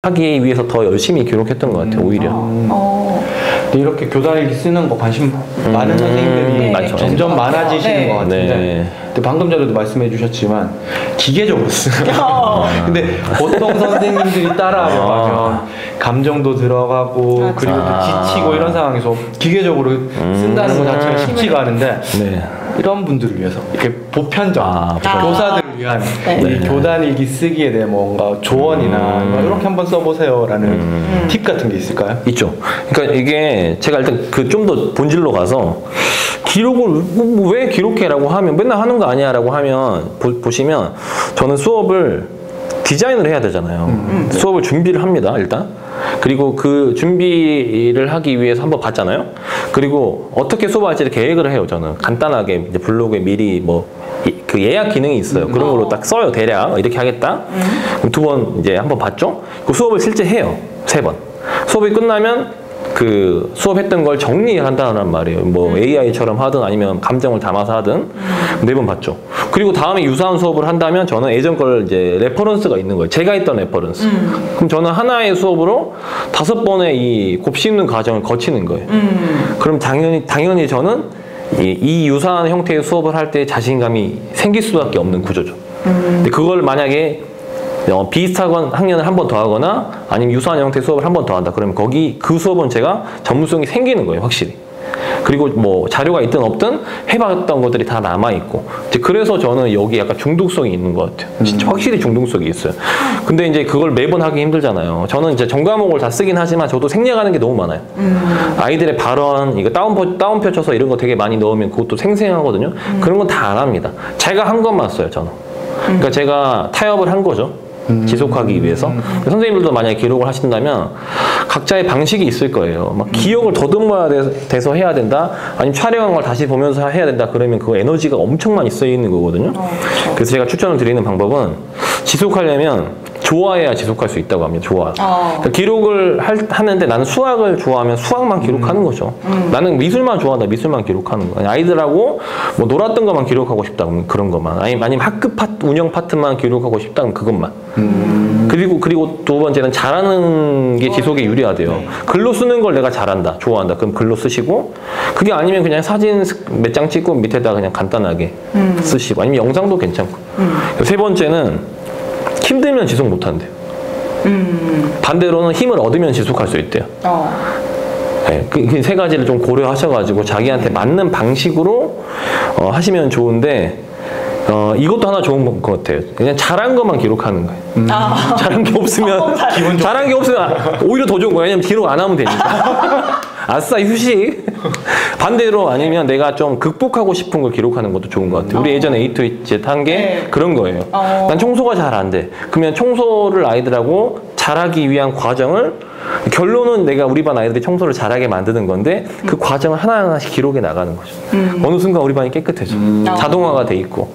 하기 위해서 더 열심히 기록했던 것 같아요, 오히려. 근데 이렇게 교단일기 쓰는 거 관심 많은 선생님들이 점점 많아지시는 것 같은데 근데 방금 전에도 말씀해 주셨지만 기계적으로 쓰는 근데 보통 선생님들이 따라하면 감정도 들어가고 그리고 또 지치고 이런 상황에서 기계적으로 쓴다는 것 자체가 쉽지가 않은데 이런 분들을 위해서 이렇게 보편적 교사들을 위한 이 교단일기 쓰기에 대해 뭔가 조언이나 이렇게 한번 써보세요라는 팁 같은 게 있을까요? 있죠. 그러니까 이게 제가 일단 그 좀 더 본질로 가서 기록을 왜 기록해라고 하면 맨날 하는 거 아니야라고 하면 보시면 저는 수업을 디자인을 해야 되잖아요. 수업을 준비를 합니다, 일단. 그리고 그 준비를 하기 위해서 한번 봤잖아요. 그리고 어떻게 수업할지를 계획을 해요, 저는. 간단하게 이제 블로그에 미리 뭐 그 예약 기능이 있어요. 그런 걸로 딱 써요, 대략. 이렇게 하겠다. 두 번 이제 한번 봤죠? 그 수업을 실제 해요. 3번. 수업이 끝나면 그 수업했던 걸 정리한다는 말이에요. 뭐 AI처럼 하든 아니면 감정을 담아서 하든 4번 봤죠. 그리고 다음에 유사한 수업을 한다면 저는 예전 걸 이제 레퍼런스가 있는 거예요. 제가 했던 레퍼런스. 그럼 저는 하나의 수업으로 5번의 이 곱씹는 과정을 거치는 거예요. 그럼 당연히 저는 이 유사한 형태의 수업을 할 때 자신감이 생길 수밖에 없는 구조죠. 근데 그걸 만약에 비슷한 학년을 한 번 더 하거나 아니면 유사한 형태의 수업을 한 번 더 한다. 그러면 그 수업은 제가 전문성이 생기는 거예요, 확실히. 그리고 뭐 자료가 있든 없든 해봤던 것들이 다 남아있고. 이제 그래서 저는 여기 약간 중독성이 있는 것 같아요. 진짜 확실히 중독성이 있어요. 근데 이제 그걸 매번 하기 힘들잖아요. 저는 이제 전 과목을 다 쓰긴 하지만 저도 생략하는 게 너무 많아요. 아이들의 발언, 이거 다운표 쳐서 이런 거 되게 많이 넣으면 그것도 생생하거든요. 그런 건 다 안 합니다. 제가 한 것만 써요, 저는. 그러니까 제가 타협을 한 거죠. 지속하기 위해서. 선생님들도 만약에 기록을 하신다면 각자의 방식이 있을 거예요. 막 기억을 더듬어야 돼서 해야 된다. 아니면 촬영한 걸 다시 보면서 해야 된다. 그러면 그 에너지가 엄청 많이 쓰이는 거거든요. 그래서 제가 추천을 드리는 방법은 지속하려면 좋아해야 지속할 수 있다고 합니다. 좋아. 그러니까 기록을 하는데 나는 수학을 좋아하면 수학만 기록하는 거죠. 나는 미술만 좋아한다. 미술만 기록하는 거야. 아이들하고 뭐 놀았던 것만 기록하고 싶다. 그러면 그런 것만. 아니면 학급 운영 파트만 기록하고 싶다. 그럼 그것만. 그리고 두 번째는 잘하는 게 지속에 유리하대요. 글로 쓰는 걸 내가 잘한다. 좋아한다. 그럼 글로 쓰시고 그게 아니면 그냥 사진 몇 장 찍고 밑에다 그냥 간단하게 쓰시고 아니면 영상도 괜찮고. 3번째는 힘들면 지속 못한대요. 반대로는 힘을 얻으면 지속할 수 있대요. 네, 그 3가지를 좀 고려하셔가지고 자기한테 맞는 방식으로 하시면 좋은데 이것도 하나 좋은 것 같아요. 그냥 잘한 것만 기록하는 거예요. 잘한 게 없으면 오히려 더 좋은 거예요. 왜냐면 기록 안 하면 되니까. 아싸 휴식. 반대로 아니면 내가 좀 극복하고 싶은 걸 기록하는 것도 좋은 것 같아요. 우리 예전에 A to Z 한 게 그런 거예요. 난 청소가 잘 안 돼. 그러면 청소를 아이들하고 잘하기 위한 과정을 결론은 내가 우리 반 아이들이 청소를 잘하게 만드는 건데 그 과정을 하나하나씩 기록해 나가는 거죠. 어느 순간 우리 반이 깨끗해져. 자동화가 돼 있고.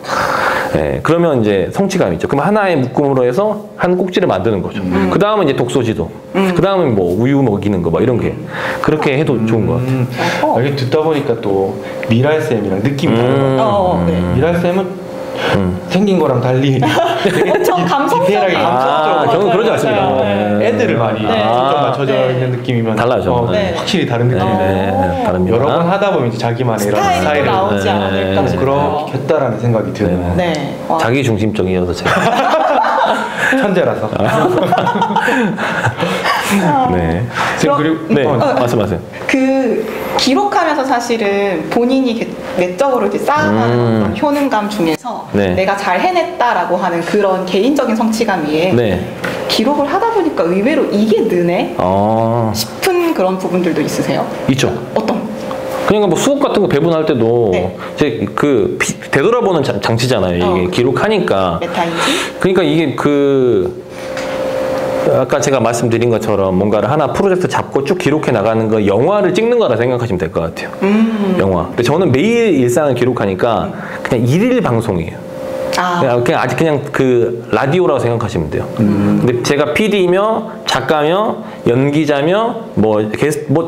네, 그러면 이제 성취감이 있죠. 그럼 하나의 묶음으로 해서 한 꼭지를 만드는 거죠. 그 다음은 이제 독서지도. 그 다음은 뭐 우유 먹이는 거 막 이런 게. 그렇게 해도 좋은 것 같아요. 이게 듣다 보니까 또 미랄쌤이랑 느낌이 다른 것 같아요. 미랄쌤은 생긴 거랑 달리 엄청 감성적이에요. 저는 그러지 않습니다. 애들을 많이 좀 맞춰져 있는 느낌이면 달라져. 확실히 다른 느낌인데 다릅니다. 여러 번 하다 보면 이제 자기만의 이런 스타일을 나오지 않을까 싶어요. 그렇겠다라는 생각이 드네요. 자기 중심적이어서 제가 천재라서. 네. 그리고 말씀하세요. 그 기록하면서 사실은 본인이 내적으로 이제 쌓아가는 어떤 효능감 중에서 내가 잘 해냈다라고 하는 그런 개인적인 성취감 위에 기록을 하다 보니까 의외로 이게 느네 싶은 그런 부분들도 있으세요? 있죠. 어떤? 그러니까 뭐 수업 같은 거 배분할 때도 이제 그 되돌아보는 장치잖아요. 이게 기록하니까. 메타인지? 그러니까 이게 아까 제가 말씀드린 것처럼 뭔가를 하나 프로젝트 잡고 쭉 기록해 나가는 거 영화를 찍는 거라 생각하시면 될 것 같아요. 영화. 근데 저는 매일 일상을 기록하니까 그냥 일일 방송이에요. 그냥 아직 그냥 그 라디오라고 생각하시면 돼요. 근데 제가 PD며 작가며 연기자며 뭐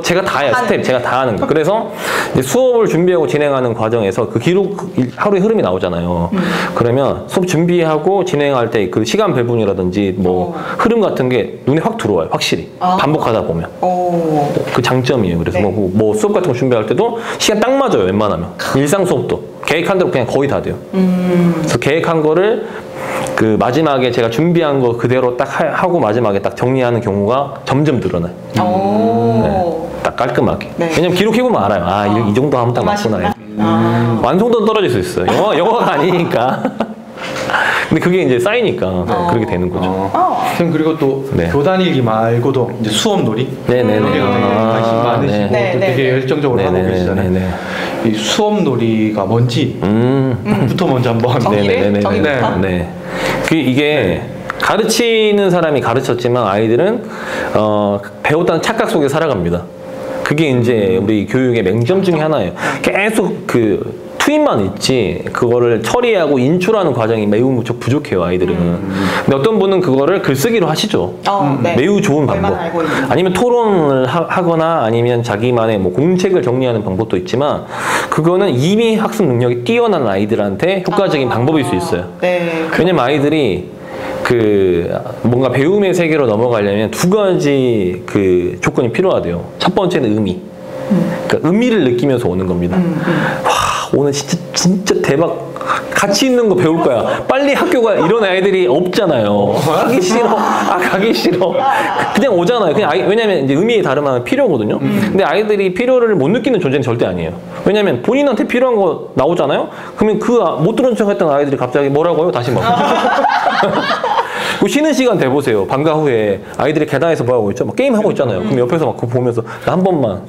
제가 다 해요. 스텝 제가 다 하는 거. 그래서 이제 수업을 준비하고 진행하는 과정에서 그 기록 하루의 흐름이 나오잖아요. 그러면 수업 준비하고 진행할 때 그 시간 배분이라든지 뭐 흐름 같은 게 눈에 확 들어와요. 확실히 반복하다 보면 그 장점이에요. 그래서 뭐 수업 같은 거 준비할 때도 시간 딱 맞아요. 웬만하면 일상 수업도 계획한 대로 그냥 거의 다 돼요. 그래서 계획한 거를 그 마지막에 제가 준비한 거 그대로 딱 하고 마지막에 딱 정리하는 경우가 점점 늘어나요. 딱 깔끔하게. 왜냐면 기록해보면 알아요. 이 정도 하면 딱 맞구나. 완성도는 떨어질 수 있어요. 영어가 아니니까. 근데 그게 이제 쌓이니까 그렇게 되는 거죠. 선생님 그리고 또 교단일기 말고도 이제 수업놀이 네네네. 놀이가 되게 관심 많으시고 또 되게 열정적으로 하고 계시잖아요. 이 수업놀이가 뭔지부터 먼저 한번 정의부터? 이게 가르치는 사람이 가르쳤지만 아이들은 배웠다는 착각 속에 살아갑니다. 그게 이제 우리 교육의 맹점 중에 하나예요. 계속 그 투입만 있지 그거를 처리하고 인출하는 과정이 매우 무척 부족해요. 아이들은. 근데 어떤 분은 그거를 글쓰기로 하시죠. 매우 좋은 방법. 아니면 토론을 하거나 아니면 자기만의 뭐 공책을 정리하는 방법도 있지만 그거는 이미 학습 능력이 뛰어난 아이들한테 효과적인 방법일 수 있어요. 왜냐면 아이들이 그 뭔가 배움의 세계로 넘어가려면 두 가지 그 조건이 필요하대요. 첫 번째는 의미. 그러니까 의미를 느끼면서 오는 겁니다. 와, 오늘 진짜 대박 가치 있는 거 배울 거야. 빨리 학교가 이런 아이들이 없잖아요. 하기 싫어. 가기 싫어. 그냥 오잖아요. 그냥 왜냐면 이제 의미에 다르면 필요거든요. 근데 아이들이 필요를 못 느끼는 존재는 절대 아니에요. 왜냐면 본인한테 필요한 거 나오잖아요. 그러면 그 못 들은 척 했던 아이들이 갑자기 뭐라고요? 다시 막. 쉬는 시간 돼보세요. 방과 후에 아이들이 계단에서 뭐 하고 있죠? 막 게임 하고 있잖아요. 그럼 옆에서 막 그거 보면서 나 한 번만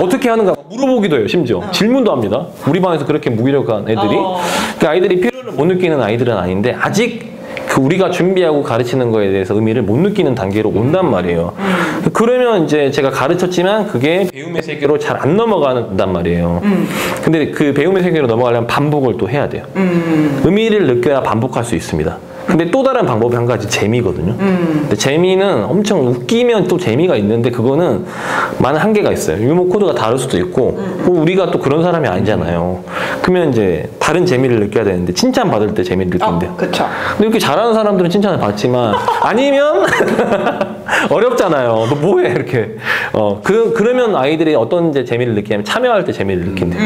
어떻게 하는가 물어보기도 해요. 심지어 질문도 합니다. 우리 반에서 그렇게 무기력한 애들이 그러니까 아이들이 필요를 못 느끼는 아이들은 아닌데 아직 그 우리가 준비하고 가르치는 거에 대해서 의미를 못 느끼는 단계로 온단 말이에요. 그러면 이제 제가 가르쳤지만 그게 배움의 세계로 잘 안 넘어간단 말이에요. 근데 그 배움의 세계로 넘어가려면 반복을 또 해야 돼요. 의미를 느껴야 반복할 수 있습니다. 근데 또 다른 방법이 한 가지 재미거든요. 근데 재미는 엄청 웃기면 또 재미가 있는데 그거는 많은 한계가 있어요. 유머 코드가 다를 수도 있고 우리가 또 그런 사람이 아니잖아요. 그러면 이제 다른 재미를 느껴야 되는데 칭찬 받을 때 재미를 느낀대요. 그쵸. 근데 이렇게 잘하는 사람들은 칭찬을 받지만 아니면 어렵잖아요. 너 뭐해 이렇게. 그러면 아이들이 어떤 이제 재미를 느끼냐면 참여할 때 재미를 느낀대요.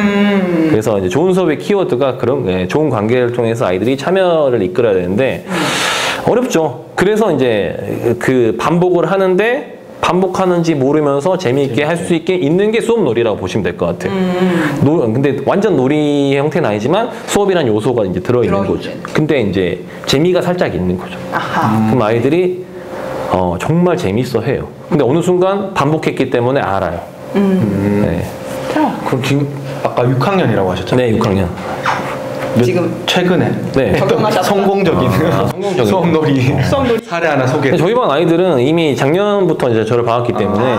그래서 이제 좋은 수업의 키워드가 그런 좋은 관계를 통해서 아이들이 참여를 이끌어야 되는데 어렵죠. 그래서 이제 그 반복을 하는데 반복하는지 모르면서 재미있게 할 수 있게 있는 게 수업놀이라고 보시면 될 것 같아요. 근데 완전 놀이 형태는 아니지만 수업이란 요소가 이제 들어있는 거죠. 근데 이제 재미가 살짝 있는 거죠. 그럼 아이들이 정말 재밌어 해요. 근데 어느 순간 반복했기 때문에 알아요. 네. 그럼 지금 아까 6학년이라고 하셨잖아요. 네, 6학년. 지금 최근에 성공적인 수업놀이 사례 하나 소개. 저희 반 아이들은 이미 작년부터 이제 저를 봐왔기 때문에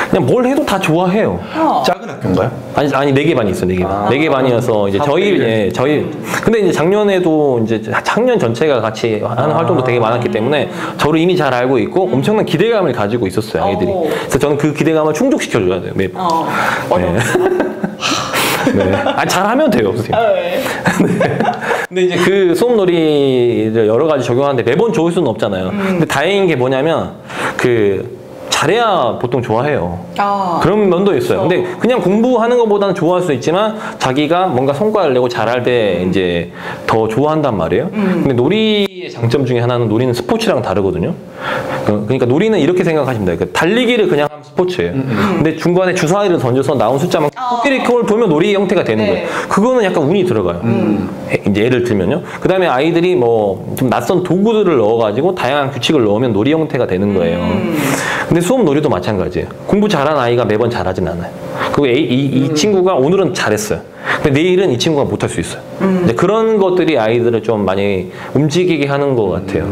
그냥 뭘 해도 다 좋아해요. 작은 학교인가요? 아니 4개 반이 있어요. 4개 반. 4개 반이어서 이제 저희 근데 이제 작년에도 이제 학년 전체가 같이 하는 활동도 되게 많았기 때문에 저를 이미 잘 알고 있고 엄청난 기대감을 가지고 있었어요, 아이들이. 그래서 저는 그 기대감을 충족시켜 줘야 돼요, 매번. 네. 잘하면 돼요, 선생님. 네. 근데 이제 그 수업놀이를 여러 가지 적용하는데 매번 좋을 수는 없잖아요. 근데 다행인 게 뭐냐면 잘해야 보통 좋아해요. 그런 면도 있어요. 근데 그냥 공부하는 것보다는 좋아할 수 있지만 자기가 뭔가 성과를 내고 잘할 때 이제 더 좋아한단 말이에요. 근데 놀이의 장점 중에 하나는 놀이는 스포츠랑 다르거든요. 그러니까 놀이는 이렇게 생각하시면 돼요. 달리기를 그냥 하면 스포츠예요. 근데 중간에 주사위를 던져서 나온 숫자만 코끼리 그걸 돌면 놀이 형태가 되는 거예요. 그거는 약간 운이 들어가요. 이제 예를 들면요. 그 다음에 아이들이 뭐 좀 낯선 도구들을 넣어가지고 다양한 규칙을 넣으면 놀이 형태가 되는 거예요. 근데 수업 놀이도 마찬가지예요. 공부 잘하는 아이가 매번 잘하진 않아요. 그리고 이 친구가 오늘은 잘했어요. 근데 내일은 이 친구가 못할 수 있어요. 이제 그런 것들이 아이들을 좀 많이 움직이게 하는 것 같아요.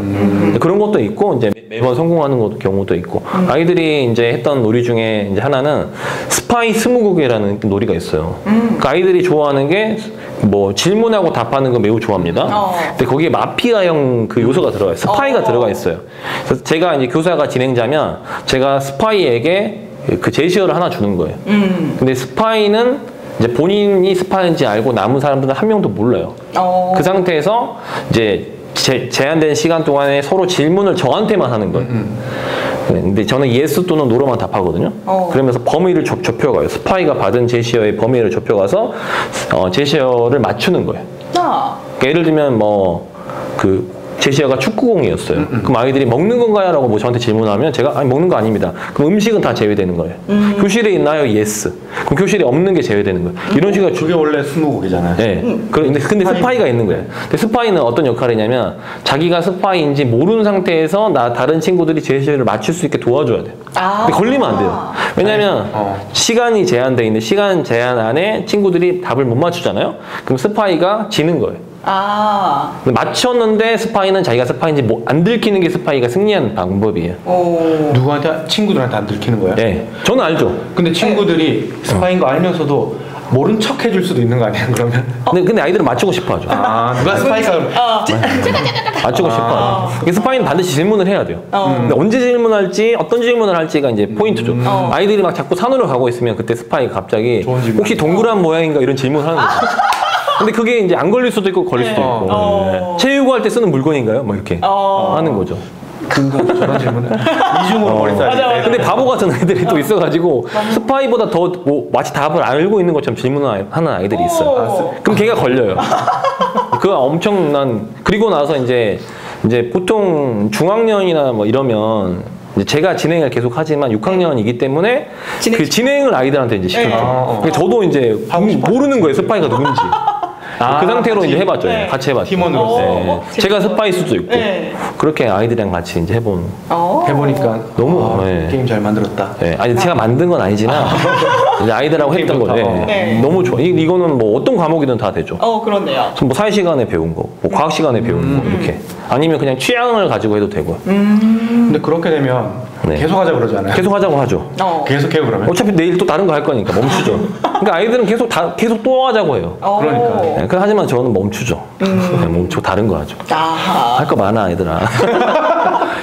그런 것도 있고 이제 매번 성공하는 경우도 있고 아이들이 이제 했던 놀이 중에 이제 하나는 스파이 스무고개라는 놀이가 있어요. 그 아이들이 좋아하는 게 뭐 질문하고 답하는 거 매우 좋아합니다. 근데 거기에 마피아형 그 요소가 들어가요. 스파이가 들어가 있어요. 그래서 제가 이제 교사가 진행자면 제가 스파이에게 그 제시어를 하나 주는 거예요. 근데 스파이는 이제 본인이 스파이인지 알고 남은 사람들은 한 명도 몰라요. 그 상태에서 이제 제한된 시간 동안에 서로 질문을 저한테만 하는 거예요. 근데 저는 예스 또는 노로만 답하거든요. 그러면서 범위를 좁혀가요. 스파이가 받은 제시어의 범위를 좁혀가서 제시어를 맞추는 거예요. 그러니까 예를 들면 그 제시어가 축구공이었어요. 그럼 아이들이 먹는 건가요? 라고 뭐 저한테 질문하면 제가 아니 먹는 거 아닙니다. 그럼 음식은 다 제외되는 거예요. 교실에 있나요? 예스. 그럼 교실에 없는 게 제외되는 거예요. 이런 식으로 그게 원래 스무고개잖아요. 네. 근데 스파이가 있는 거예요. 근데 스파이는 어떤 역할이냐면 자기가 스파이인지 모르는 상태에서 다른 친구들이 제시어를 맞출 수 있게 도와줘야 돼요. 근데 걸리면 안 돼요. 왜냐면 시간이 제한돼 있는데 시간 제한 안에 친구들이 답을 못 맞추잖아요. 그럼 스파이가 지는 거예요. 맞췄는데 스파이는 자기가 스파이인지 안 들키는 게 스파이가 승리하는 방법이에요. 누구한테? 친구들한테 안 들키는 거야? 네. 저는 알죠. 근데 친구들이 스파이인 거 알면서도 모른 척 해줄 수도 있는 거 아니야, 그러면? 근데 아이들은 맞추고 싶어 하죠. 누가 스파이가? 맞추고 싶어 하죠. 스파이는 반드시 질문을 해야 돼요. 근데 언제 질문할지, 어떤 질문을 할지가 이제 포인트죠. 아이들이 막 자꾸 산으로 가고 있으면 그때 스파이가 갑자기 혹시 동그란 모양인가 이런 질문을 하는 거죠. 근데 그게 이제 안 걸릴 수도 있고 걸릴 수도 있고. 네. 채우고 할 때 쓰는 물건인가요? 뭐 이렇게 하는 거죠. 저런 질문을 이중으로 머리 써야 근데 바보 같은 애들이 또 있어가지고 스파이보다 더 마치 답을 알고 있는 것처럼 질문을 하는 아이들이 있어요. 그럼 걔가 걸려요. 그거 엄청난. 그리고 나서 이제 보통 중학년이나 뭐 이러면 이제 제가 진행을 계속 하지만 6학년이기 때문에 그 진행을 아이들한테 이제 시켰죠. 그러니까 저도 이제 모르는 거예요, 스파이가 누군지. 그 상태로 이제 해봤죠. 네. 같이 해봤죠. 팀원으로서. 네. 제가 스파일 수도 있고. 네. 그렇게 아이들이랑 같이 이제 해보니까 너무 게임 잘 만들었다. 네. 아니 제가 만든 건 아니지만 이제 아이들하고 했던 거죠. 네. 너무 좋아. 이거는 뭐 어떤 과목이든 다 되죠. 그렇네요. 뭐 사회 시간에 배운 거, 뭐 과학 시간에 배운 거 이렇게. 아니면 그냥 취향을 가지고 해도 되고. 근데 그렇게 되면 계속 하자 그러잖아요. 계속 하자고 하죠. 계속 해요 그러면? 어차피 내일 또 다른 거 할 거니까 멈추죠. 그러니까 아이들은 계속 또 하자고 해요. 그러니까. 네, 하지만 저는 멈추죠. 멈추고 다른 거 하죠. 할 거 많아 아이들아.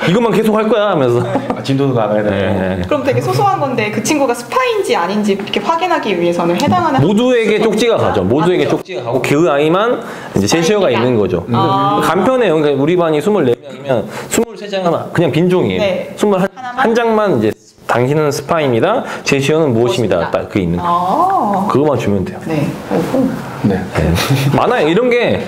이것만 계속 할 거야 하면서. 진도도 나가야 돼. 네. 그럼 되게 소소한 건데 그 친구가 스파인지 아닌지 이렇게 확인하기 위해서는 해당하는 모두에게 쪽지가 가죠. 모두에게 쪽지가 가고 그 아이만 이제 제시어가 있는 거죠. 간편해요. 그러니까 우리 반이 24명이면 23장은 그냥 빈종이에요. 네. 21장만 이제 당신은 스파입니다. 제시어는 무엇입니다. 딱 그게 있는 거. 그거만 주면 돼요. 네. 네. 많아요. 이런 게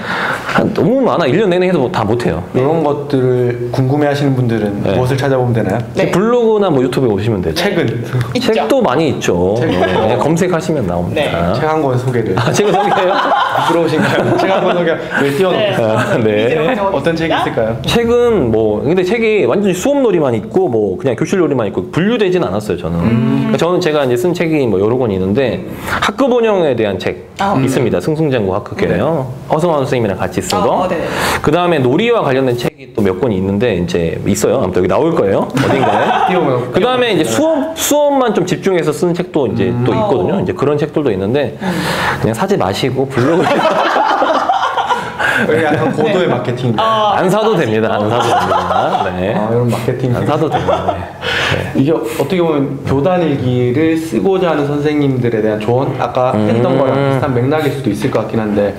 너무 많아. 1년 내내 해도 다 못해요. 이런 것들을 궁금해하시는 분들은 무엇을 찾아보면 되나요? 네. 블로그나 뭐 유튜브에 오시면 돼요. 책은? 책도 많이 있죠. 네. 검색하시면 나옵니다. 네. 책 한 권 소개를. 책을 소개해요? 부끄러우신가요? 책 한 권 소개. 네, 띄워놓고. 네. 어떤 책이 있을까요? 책은 근데 책이 완전히 수업놀이만 있고 뭐 그냥 교실놀이만 있고 분류되진 않았어요. 저는. 제가 이제 쓴 책이 뭐 여러 권이 있는데 학급 운영에 대한 책 있습니다. 승승장구 학급계예요. 허성환 선생님이랑 같이 쓴 거. 그 다음에 놀이와 관련된 책이 또 몇 권이 있는데 이제 있어요. 아무튼 여기 나올 거예요. 어딘가에. 띄워놓고. 그 다음에 이제 수업만 좀 집중해서 쓰는 책도 이제 또 있거든요. 이제 그런 책들도 있는데 그냥 사지 마시고 블로그. 약간 고도의 마케팅입니다. 안 사도 됩니다. 안 사도 됩니다. 네. 이런 마케팅. 안 사도 됩니다. 네. 이게 어떻게 보면 교단일기를 쓰고자 하는 선생님들에 대한 조언, 아까 했던 거랑 비슷한 맥락일 수도 있을 것 같긴 한데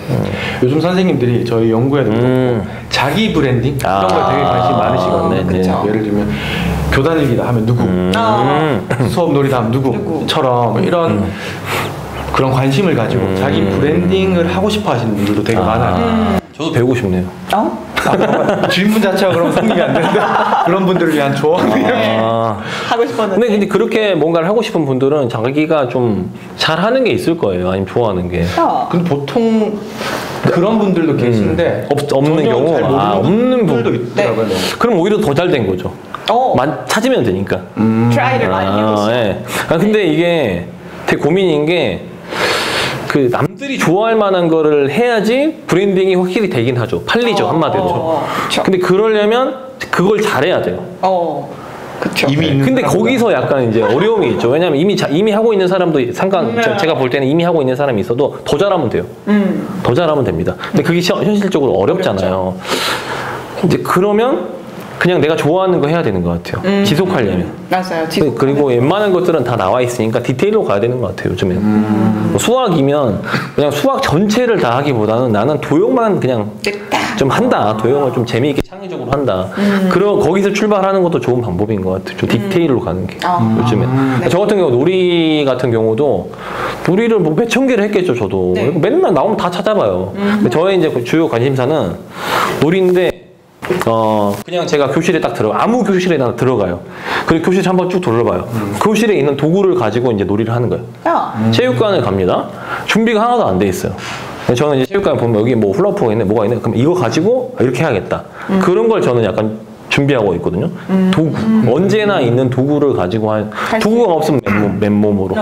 요즘 선생님들이 저희 연구에도 그렇고 자기 브랜딩 이런 거에 되게 관심이 많으시거든요. 네. 예를 들면 교단일기다 하면 누구, 수업놀이다 하면 누구처럼 이런 그런 관심을 가지고 자기 브랜딩을 하고 싶어 하시는 분들도 되게 많아요. 저도 배우고 싶네요. 질문 자체가 그럼 성립이 안 되는데 그런 분들을 위한 조언 하고 싶었는데. 근데 그렇게 뭔가를 하고 싶은 분들은 자기가 좀 잘하는 게 있을 거예요. 아니면 좋아하는 게. 근데 보통 그런 분들도 계신데 없는 경우 없는 분들도 있더라고요. 네. 그럼 오히려 더 잘 된 거죠. 찾으면 되니까. 트라이를 많이 해보시죠. 네. 근데 이게 되게 고민인 게 그 남들이 좋아할 만한 거를 해야지 브랜딩이 확실히 되긴 하죠. 팔리죠, 한마디로. 그렇죠. 근데 그러려면 그걸 잘해야 돼요. 그쵸. 이미 있는 근데 거기서 약간 이제 어려움이 있죠. 왜냐면 이미 하고 있는 사람도 제가 볼 때는 이미 하고 있는 사람이 있어도 더 잘하면 돼요. 더 잘하면 됩니다. 근데 그게 현실적으로 어렵잖아요. 이제 그러면 그냥 내가 좋아하는 거 해야 되는 것 같아요. 지속하려면. 맞아요. 그리고 웬만한 것들은 다 나와 있으니까 디테일로 가야 되는 것 같아요, 요즘에는. 뭐 수학이면 그냥 수학 전체를 다 하기보다는 나는 도형만 그냥 좀 한다. 도형을 좀 재미있게 창의적으로 한다. 그럼 거기서 출발하는 것도 좋은 방법인 것 같아요. 좀 디테일로 가는 게 요즘에. 네. 저 같은 경우 놀이 같은 경우도 놀이를 뭐 몇천 개를 했겠죠, 저도. 네. 맨날 나오면 다 찾아봐요. 근데 저의 이제 주요 관심사는 놀이인데 그냥 제가 교실에 딱 아무 교실에나 들어가요. 그리고 교실 한번 쭉 둘러봐요. 교실에 있는 도구를 가지고 이제 놀이를 하는 거예요. 체육관을 갑니다. 준비가 하나도 안 돼 있어요. 저는 이제 체육관 보면 여기 뭐 훌라후프가 있네, 뭐가 있네. 그럼 이거 가지고 이렇게 해야겠다. 그런 걸 저는 약간 준비하고 있거든요. 도구. 언제나 있는 도구를 가지고 도구가 없으면 맨몸으로.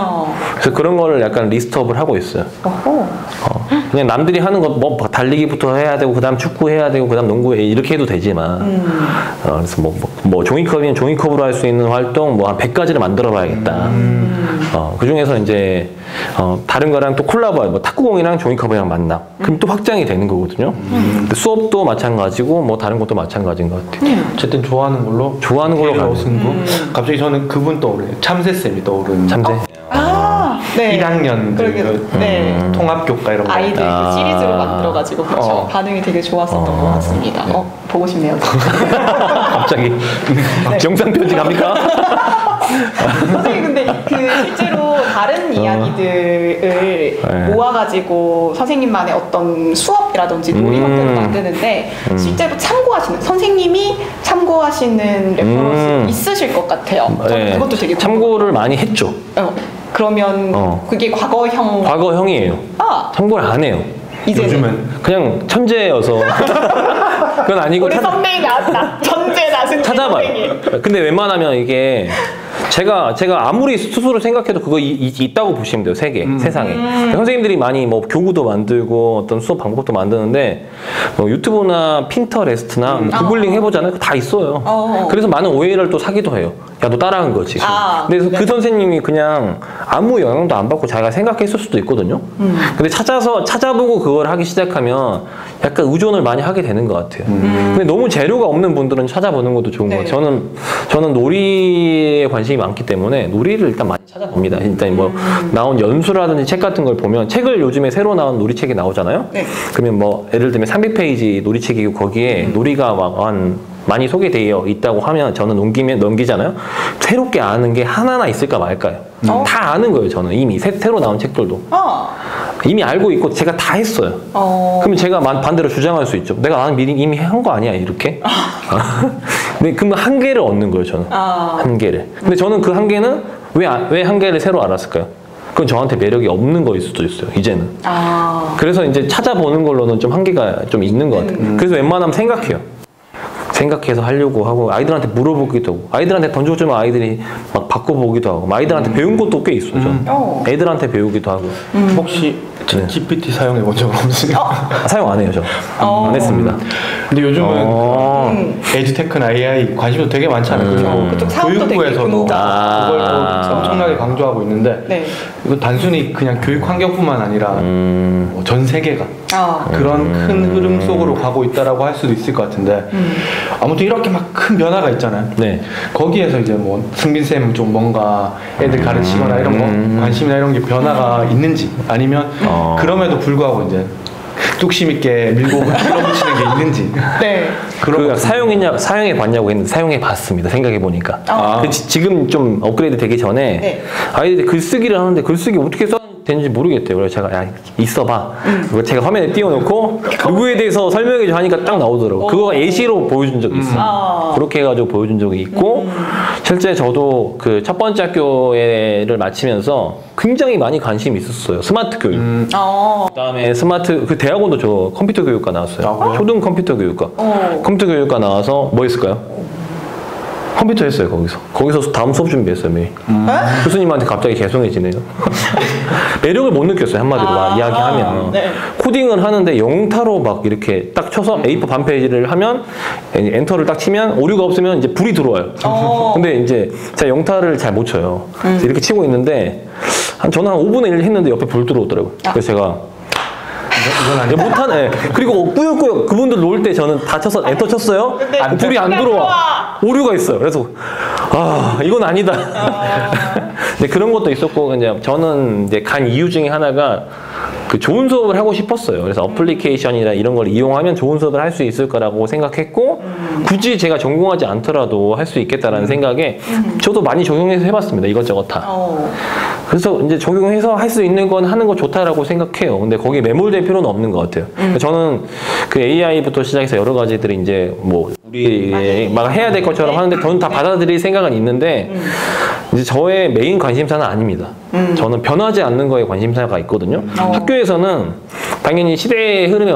그래서 그런 거를 약간 리스트업을 하고 있어요. 그냥 남들이 하는 거 뭐 달리기부터 해야 되고 그다음 축구 해야 되고 그다음 농구 이렇게 해도 되지만 그래서 뭐 종이컵이면 종이컵으로 할 수 있는 활동 뭐 한 100가지를 만들어 봐야겠다. 그 중에서 이제 다른 거랑 또 콜라보, 뭐 탁구공이랑 종이컵이랑 만나. 그럼 또 확장이 되는 거거든요. 근데 수업도 마찬가지고 뭐 다른 것도 마찬가지인 것 같아요. 어쨌든 좋아하는 걸로 가는 승부. 갑자기 저는 그분 떠오르네요. 참새쌤이 떠오르는. 참새. 네. 1학년 네. 통합교과 이런 거. 아이들 그 시리즈로 만들어가지고 그렇죠. 반응이 되게 좋았었던 것 같습니다. 보고 싶네요. 갑자기 네. 영상 편지 갑니까? 선생님 근데 그 실제로 다른 이야기들을 모아가지고 선생님만의 어떤 수업이라든지 놀이 형태로 만드는데 실제로 선생님이 참고하시는 레퍼런스 있으실 것 같아요. 네. 그것도 되게 참고를 많이 했죠. 그러면 그게 과거형이에요. 참고를 안 해요. 요즘은 그냥 천재여서 그건 아니고 우리 선배이 나왔다. 천재 나순 찾아봐요. 근데 웬만하면 이게 제가 아무리 스스로 생각해도 그거 있다고 보시면 돼요. 세상에. 선생님들이 많이 뭐 교구도 만들고 어떤 수업 방법도 만드는데 뭐 유튜브나 핀터레스트나 구글링 해보잖아요. 다 있어요. 그래서 많은 오해를 또 사기도 해요. 야, 너 따라한 거지. 근데 그 선생님이 그냥 아무 영향도 안 받고 자기가 생각했을 수도 있거든요. 근데 찾아보고 그걸 하기 시작하면 약간 의존을 많이 하게 되는 것 같아요. 근데 너무 재료가 없는 분들은 찾아보는 것도 좋은 것 같아요. 저는 놀이에 관심이 많기 때문에 놀이를 일단 많이 찾아봅니다. 일단 뭐 나온 연수라든지 책 같은 걸 보면 책을 요즘에 새로 나온 놀이책이 나오잖아요. 그러면 뭐 예를 들면 300페이지 놀이책이고 거기에 놀이가 많이 소개되어 있다고 하면 저는 넘기잖아요. 새롭게 아는 게 하나나 있을까 말까요? 다 아는 거예요. 저는 이미 새로 나온 책들도 이미 알고 있고 제가 다 했어요. 그러면 제가 반대로 주장할 수 있죠. 내가 미리 이미 한 거 아니야 이렇게? 근데 그러면 한계를 얻는 거예요. 저는 한계를. 근데 저는 그 한계는 왜 한계를 새로 알았을까요? 그건 저한테 매력이 없는 거일 수도 있어요. 이제는. 그래서 이제 찾아보는 걸로는 좀 한계가 좀 있는 것 같아요. 그래서 웬만하면 생각해서 하려고 하고 아이들한테 물어보기도 하고 아이들한테 던져주면 아이들이 막 바꿔보기도 하고 아이들한테 배운 것도 꽤 있어요. 애들한테 배우기도 하고. 혹시 GPT 사용해 본 적은 없으세요? 사용 안 해요, 저. 안 했습니다. 근데 요즘은 에듀테크나 AI 관심도 되게 많잖아요. 교육부에서도 그걸 엄청나게 강조하고 있는데 이거 단순히 그냥 교육 환경뿐만 아니라 전 세계가 그런 큰 흐름 속으로 가고 있다라고 할 수도 있을 것 같은데 아무튼 이렇게 막 큰 변화가 있잖아요. 거기에서 이제 뭐 승빈 쌤은 좀 뭔가 애들 가르치거나 이런 거 관심이나 이런 게 변화가 있는지 아니면 그럼에도 불구하고 이제 뚝심 있게 밀고 밀어붙이는 게 있는지. 그런 사용해 봤냐고 했는데 사용해 봤습니다. 생각해 보니까. 지금 좀 업그레이드 되기 전에 아이들이 글쓰기를 하는데 글쓰기 어떻게 되는지 모르겠대요. 그래서 제가 야 있어봐. 그걸 제가 화면에 띄워놓고 누구에 대해서 설명해줘 하니까 딱 나오더라고. 그거 예시로 보여준 적이 있어. 그렇게 해가지고 보여준 적이 있고 실제 저도 그 첫 번째 학교를 마치면서 굉장히 많이 관심이 있었어요. 스마트 교육. 그다음에 그 대학원도 저 컴퓨터 교육과 나왔어요. 초등 컴퓨터 교육과. 컴퓨터 교육과 나와서 뭐 했을까요? 컴퓨터 했어요, 거기서 다음 수업 준비했어요, 매일. 교수님한테 갑자기 개성해지네요. 매력을 못 느꼈어요, 한마디로 이야기하면. 네. 코딩을 하는데 영타로 막 이렇게 딱 쳐서 A4 반 페이지를 하면 엔터를 딱 치면 오류가 없으면 이제 불이 들어와요. 근데 이제 제가 영타를 잘 못 쳐요. 그래서 이렇게 치고 있는데 저는 한 5분의 1 했는데 옆에 불 들어오더라고요. 그래서 제가 못하네. 그리고 꾸역꾸역 그분들 놓을 때 저는 다 쳐서 엔터 쳤어요. 불이 안 들어와. 오류가 있어요. 그래서 이건 아니다. 근데 그런 것도 있었고 그냥 저는 이제 간 이유 중에 하나가 그 좋은 수업을 하고 싶었어요. 그래서 어플리케이션이나 이런 걸 이용하면 좋은 수업을 할 수 있을 거라고 생각했고 굳이 제가 전공하지 않더라도 할 수 있겠다라는 생각에 저도 많이 적용해서 해봤습니다. 이것저것 다. 그래서 이제 적용해서 할 수 있는 건 하는 거 좋다라고 생각해요. 근데 거기에 매몰될 필요는 없는 것 같아요. 저는 그 AI부터 시작해서 여러 가지들이 이제 뭐 우리 막 해야 될 것처럼 하는데 저는 다 받아들일 생각은 있는데 이제 저의 메인 관심사는 아닙니다. 저는 변하지 않는 거에 관심사가 있거든요. 학교에서는 당연히 시대의 흐름에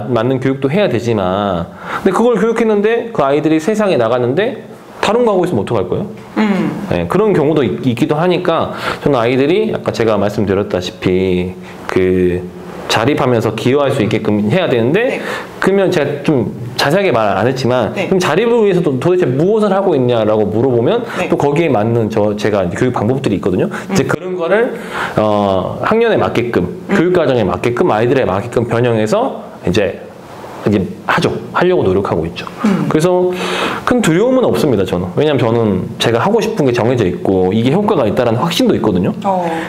맞는 교육도 해야 되지만 근데 그걸 교육했는데 그 아이들이 세상에 나갔는데 다른 거 하고 있으면 어떡할 거예요? 네, 그런 경우도 있기도 하니까 저는 아이들이 아까 제가 말씀드렸다시피 그 자립하면서 기여할 수 있게끔 해야 되는데 그러면 제가 좀 자세하게 말 안 했지만 그럼 자립을 위해서 도대체 무엇을 하고 있냐라고 물어보면 또 거기에 맞는 제가 교육 방법들이 있거든요. 이제 그런 거를 학년에 맞게끔 교육 과정에 맞게끔 아이들에 맞게끔 변형해서 이제 하려고 노력하고 있죠. 그래서 큰 두려움은 없습니다, 저는. 왜냐면 저는 제가 하고 싶은 게 정해져 있고 이게 효과가 있다는 확신도 있거든요.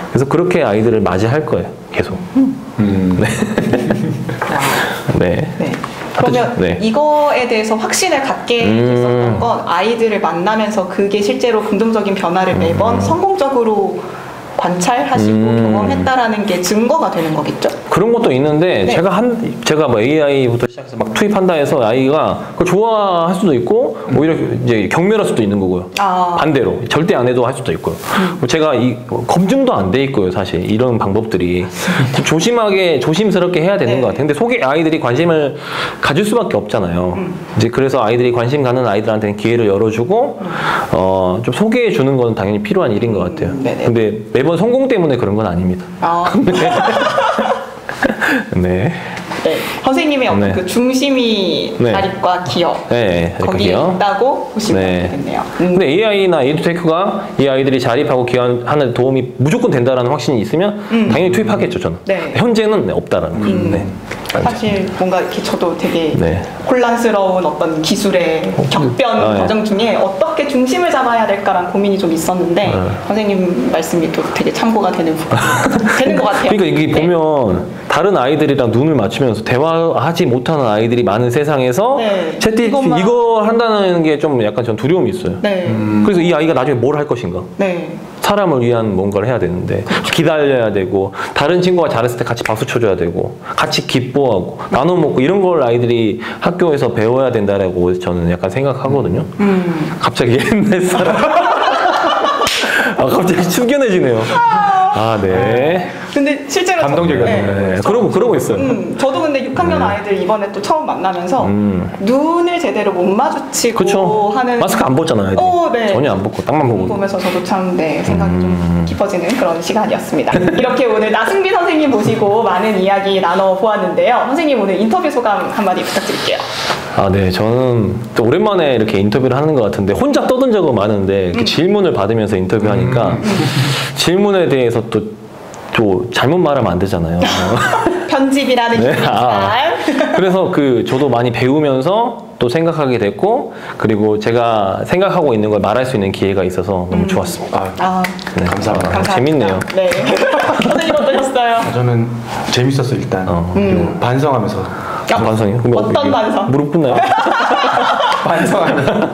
그래서 그렇게 아이들을 맞이할 거예요, 계속. 네. 네. 네. 그러면 이거에 대해서 확신을 갖게 됐었던 건 아이들을 만나면서 그게 실제로 긍정적인 변화를 매번 성공적으로 관찰하시고 경험했다라는 게 증거가 되는 거겠죠? 그런 것도 있는데 제가 뭐 AI부터 시작해서 막 투입한다 해서 아이가 그걸 좋아할 수도 있고 오히려 이제 경멸할 수도 있는 거고요. 반대로 절대 안 해도 할 수도 있고요. 제가 검증도 안 돼 있고요, 사실 이런 방법들이 조심스럽게 해야 되는 것 같아요. 근데 아이들이 관심을 가질 수밖에 없잖아요. 이제 그래서 아이들이 관심 가는 아이들한테는 기회를 열어주고 좀 소개해 주는 건 당연히 필요한 일인 것 같아요. 근데 매번 성공 때문에 그런 건 아닙니다. 네. 네. 선생님의 어떤 그 중심이 자립과 기여 거기에 있다고 보시면 되겠네요. 근데 AI나 에듀테크가 이 아이들이 자립하고 기여하는 데 도움이 무조건 된다라는 확신이 있으면 당연히 투입하겠죠, 저는. 현재는 없다라는 거예요. 사실 뭔가 이렇게 저도 되게 혼란스러운 어떤 기술의 격변 과정 중에 어떻게 중심을 잡아야 될까라는 고민이 좀 있었는데 선생님 말씀이 또 되게 참고가 되는 것 같아요. 그러니까 이게 보면 다른 아이들이랑 눈을 맞추면서 대화하지 못하는 아이들이 많은 세상에서 이거 한다는 게 좀 약간 전 두려움이 있어요. 그래서 이 아이가 나중에 뭘 할 것인가? 사람을 위한 뭔가를 해야 되는데 기다려야 되고 다른 친구가 잘했을 때 같이 박수 쳐줘야 되고 같이 기뻐하고 나눠 먹고 이런 걸 아이들이 학교에서 배워야 된다라고 저는 약간 생각하거든요. 갑자기 옛날 사람 갑자기 숙연해지네요. 네. 근데 실제로 감동적이었네요. 그러고 있어요. 저도 근데 6학년 아이들 이번에 또 처음 만나면서 눈을 제대로 못 마주치고 하는 마스크 안 벗잖아요. 전혀 안 벗고 딱만 보고 보면서 저도 참 생각이 좀 깊어지는 그런 시간이었습니다. 이렇게 오늘 나승비 선생님 모시고 많은 이야기 나눠보았는데요. 선생님 오늘 인터뷰 소감 한마디 부탁드릴게요. 네. 저는 또 오랜만에 이렇게 인터뷰를 하는 것 같은데 혼자 떠든 적은 많은데 질문을 받으면서 인터뷰하니까 질문에 대해서 또 잘못 말하면 안 되잖아요. 편집이라는 게 그래서 저도 많이 배우면서 또 생각하게 됐고 그리고 제가 생각하고 있는 걸 말할 수 있는 기회가 있어서 너무 좋았습니다. 감사합니다. 재밌네요. 네. 선생님 어떠셨어요? 저는 재밌었어요, 일단. 그리고 반성하면서. 반성이요? 어떤 반성? 무릎 꿇나요? 반성하면서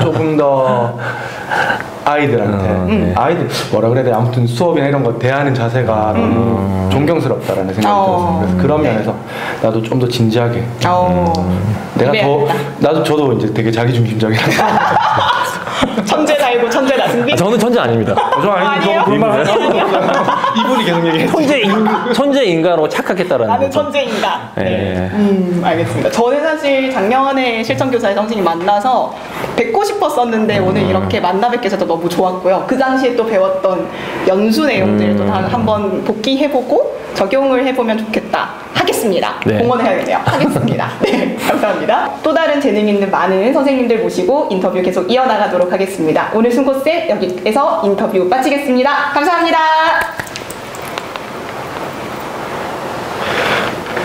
조금 더 아이들한테 아이들 뭐라 그래야 돼, 아무튼 수업이나 이런 거 대하는 자세가 너무 존경스럽다라는 생각이 들었어요. 그래서 그런 면에서 나도 좀 더 진지하게 저도 이제 되게 자기중심적이라서 천재 달고 천재 나승비? 저는 천재 아닙니다. 저 아니에요? 이분이 계속 얘기해요. 천재 인가로 착각했다라는 나는 천재 인가. 알겠습니다. 저는 사실 작년에 실전교사의 선생님 만나서 뵙고 싶었었는데 오늘 이렇게 만나 뵙게 돼서 너무 좋았고요. 그 당시에 또 배웠던 연수 내용들도 한번 복기해보고 적용을 해보면 좋겠다. 하겠습니다. 네. 공헌해야겠네요. 하겠습니다. 네, 감사합니다. 또 다른 재능 있는 많은 선생님들 모시고 인터뷰 계속 이어나가도록 하겠습니다. 오늘 순고쌤 여기에서 인터뷰 마치겠습니다. 감사합니다.